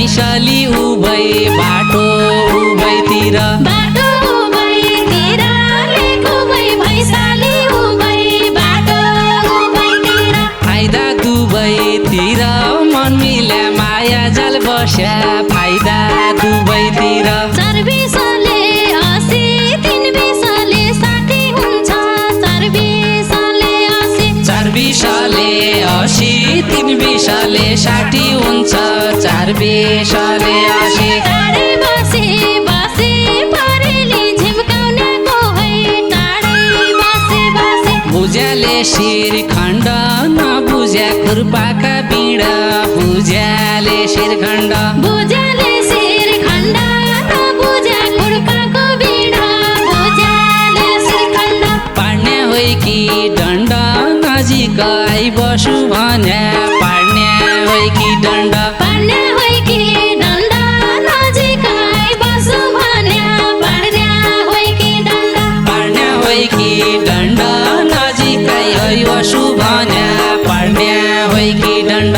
भैँसली उभै बाटो उभैतिर फाइदा दुवैतिर मन मिल्या माया जाल बस्या फाइदा दुवैतिर सर्भिसले 80 3 20ले 60 हुन्छ सर्भिसले 80 सर्भिसले 80 3 20ले 60 हुन्छ सर्भिसले 80 टाढै बसे बसे परेली झिम्काउनेको है टाढै बसे बसे बुझ्याले शिर खण्ड नबुझ्या खुर्पाका बिँडा बुझ्याले शिर खण्ड बुझ्याले शिर खण्ड नबुझ्या खुर्पाको बिँडा बुझ्याले शिर खण्ड पाड्ने होइ कि दण्ड नजिक आइबसु भन्या पाड्ने होइ कि दण्ड पाड्ने होइ कि दण्ड नजिक आइबसु भन्या पाड्ने होइ कि दण्ड पाड्ने होइ कि दण्ड नजिक आइबसु भन्या पाड्ने होइ कि दण्ड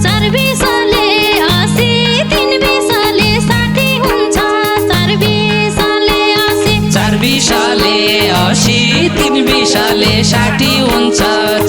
सर्भिसले 80 3 20ले 60 हुन्छ सर्भिसले 80 सर्भिसले 80 3 20ले 60 हुन्छ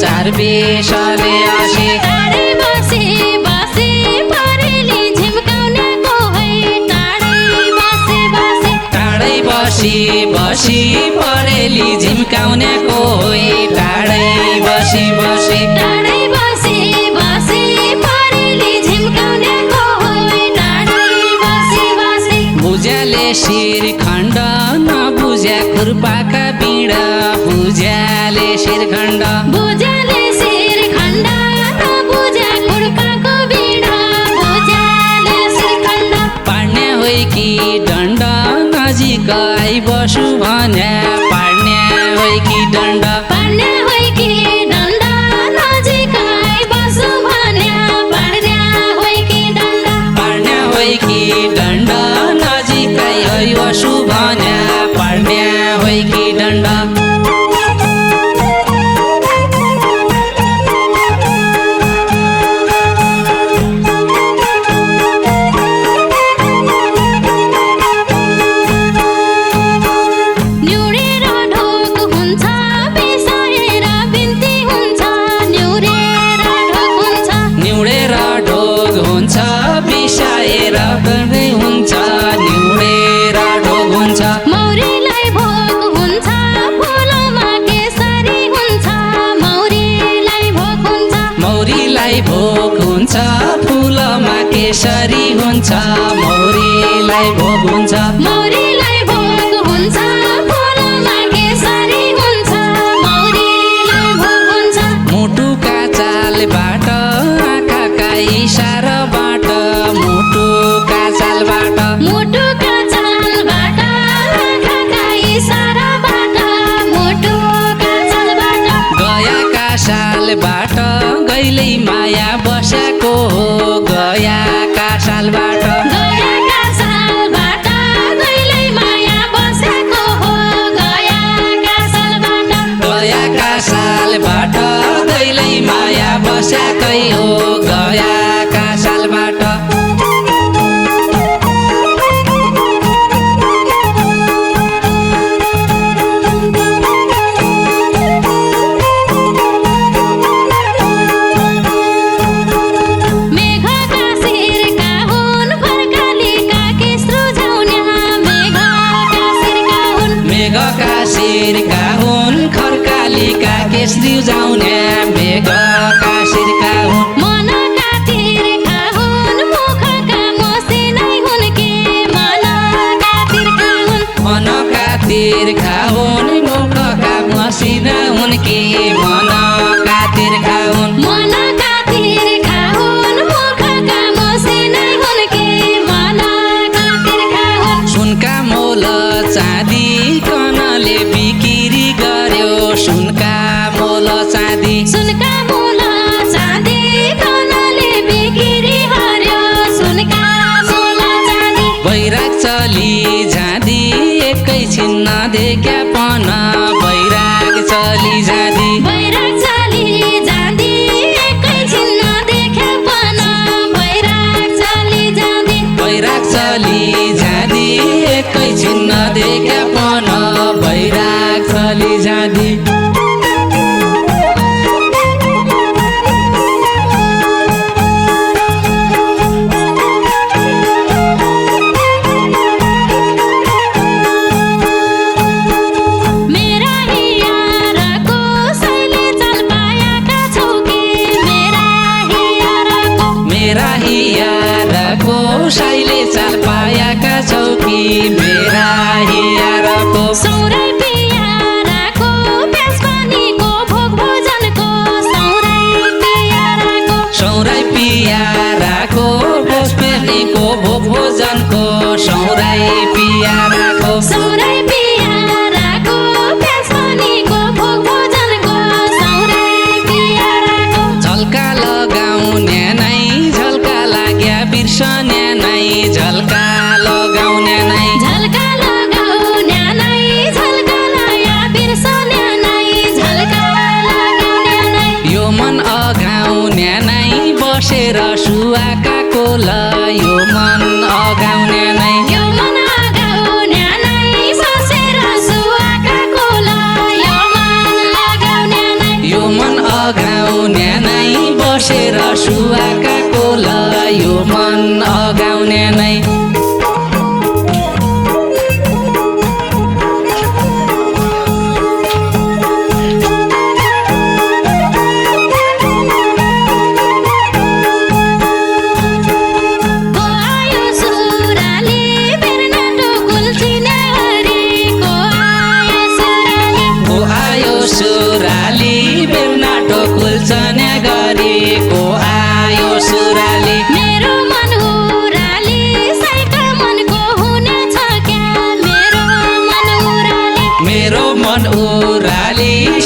सर्भिसले 80 टाढै बसे बसे परेली झिम्काउनेको है टाढै बसे बसे टाढै बसी बसी परेली झिम्काउनेको होइ टाढै बसी बसी टाढै बसे बसे परेली झिम्काउनेको है टाढै बसे बसे बुझ्याले शिर खण्ड नबुझ्या खुर्पाका बिँडा बुझ्याले शिर खण्ड बुझ्याले शिर खण्ड नबुझ्या खुर्पाको बिँडा बुझ्याले शिर खण्ड पाड्ने होइ कि दण्ड नजिक आइबसु भन्या पाड्ने होइ कि दण्ड पाड्ने होइ कि दण्ड नजिक आइबसु भन्या पाड्ने होइ कि दण्ड पाड्ने होइ कि दण्ड नजिक आइबसु भन्या पाड्ने होइ कि दण्ड न्युरेर ढोक हुन्छ बिसाएर बिन्ती हुन्छ न्युरेर ढोक हुन्छ निउडेर ढोग हुन्छ बिसाएर गर्दै हुन्छ निउडेर ढोग हुन्छ मौरीलाई भोग हुन्छ फुलमा केसरी हुन्छ मौरीलाई भोग हुन्छ मौरीलाई भोग हुन्छ फुलमा केसरी हुन्छ मौरीलाई भोग हुन्छ मौरीलाई भोग हुन्छ फुलमा केसरी हुन्छ मौरीलाई भोग हुन्छ मुटुका चालबाट आँखाका इसाराबाट मुटुका चालबाट मुटुका चालबाट आँखाका इसाराबाट मुटुका चालबाट गयाका सालबाट गैलै माया बसेको हो गयाका सालबाट गयाका सालबाट गइलै माया बसेको हो गयाका सालबाट गयाका सालबाट गैलै माया बसेकै हो गयाका सालबाट मेघका शिरका हुन् फर्कालीका केश रुझाउन्या मेघका शिरका हुन् मेघका शिरका हुन् खर्कालीका केश रिउजाउने मेघका शिरका हुन् मनका तिर्खा हुन् मुखका मसिनै हुन् के मनका तिर्खा हुन् मनका तिर्खा हुन् मुखका मसिना हुन् कि मनका तिर्खा हुन् मनका तिर्खा हुन् मुखका मसिनै हुन् के मोल चाँदी सुनका मोल चाँदी धनले बिक्री हर्यो सुनका मोल चाँदी बैराग चली जाँदी एकैछिन नदेख्या पन बैराग चली जाँदी बैराग चली जाँदी एकैछिन नदेख्या पन बैराग चली जाँदी बैराग चली जाँदी एकैछिन नदेख्या पन बैराग चली जाँदी साइले चाल पायाका चौकी मेरा हियारको सौराई पियाराको प्याज पानीको भोग भोजनको सौराई पियाराको सौराई पियाराको भोज पेर्नीको भोग भोजनको सौराई पियाराको सौराई पियाराको प्याज पानीको भोग भोजनको सौराई पियाराको झल्का लगाउने नै झल्का लाग्या बिर्सने झल्का लगाउने नै झल्का लगाउने नै झल्का लाया बिर्सने नै झल्का लगाउने नै यो मन अघाउने नै बसेर सुवाका कोल यो मन अघाउने नै यो मन अघाउने नै बसेर सुवाका कोल यो मन अघाउने नै यो मन अघाउने नै बसेर सुवाका कोल यो मन अघाउने नै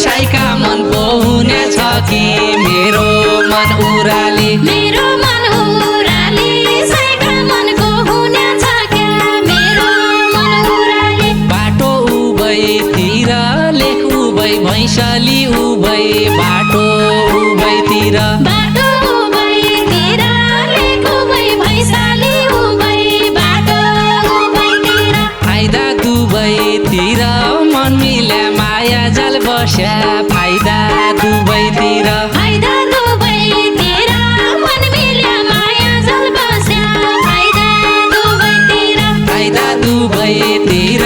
साइका मन हुने छ कि मेरो मन उराली मेरो मन उराली साइका मनको हुने छ क्या मेरो मन उराली बाटो उभैतिर लेख उभै भैँसली उभै बाटो उभैतिर बाटो उभैतिर लेख उभै भैँसली उभै बाटो उभैतिर फाइदा दुवैतिर मन मिल्या माया जाल बस्या फाइदा दुवैतिर फाइदा दुवैतिर मन मिल्या माया जाल बस्या फाइदा दुवैतिर फाइदा दुवैतिर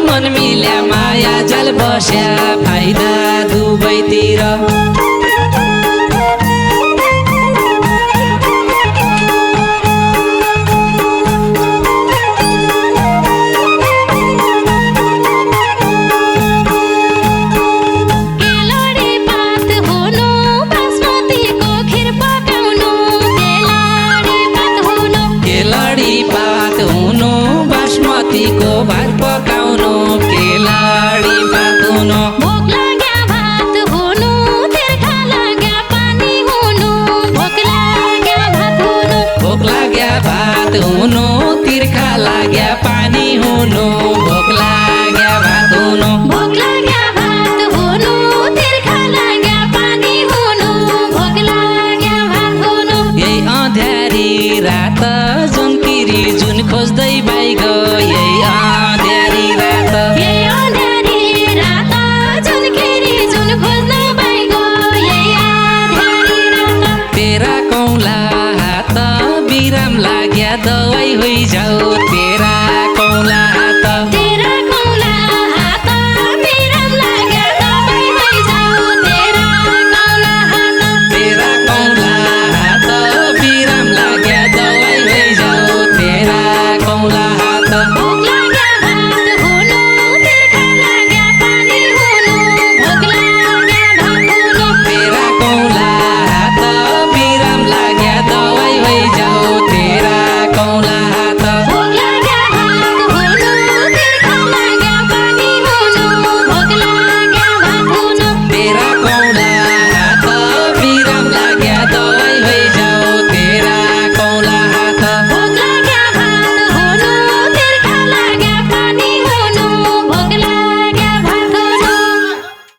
मन मिल्या माया जाल बस्या फाइदा दुवैतिर को भात पकाउनु केलाडी भात हुनु भोक लाग्या भात हुनु तिर्खा लाग्या पानी हुनु भोक लाग्या भात हुनु भोक लाग्या भात हुनु तिर्खा लाग्या पानी हुनु भोक लाग्या भात हुनु भोक लाग्या भात हुनु तिर्खा लाग्या पानी हुनु भोक लाग्या भात हुनु यही अँध्यारी रात जुनकिरी जुन खोज्दै बाइग यही अँध्यारी रात यही अँध्यारी रात जुनकिरी जुन खोज्दै बाइग यही अँध्यारी रात तेरा कौला हात बिराम लाग्या दवाई होइ जाऊ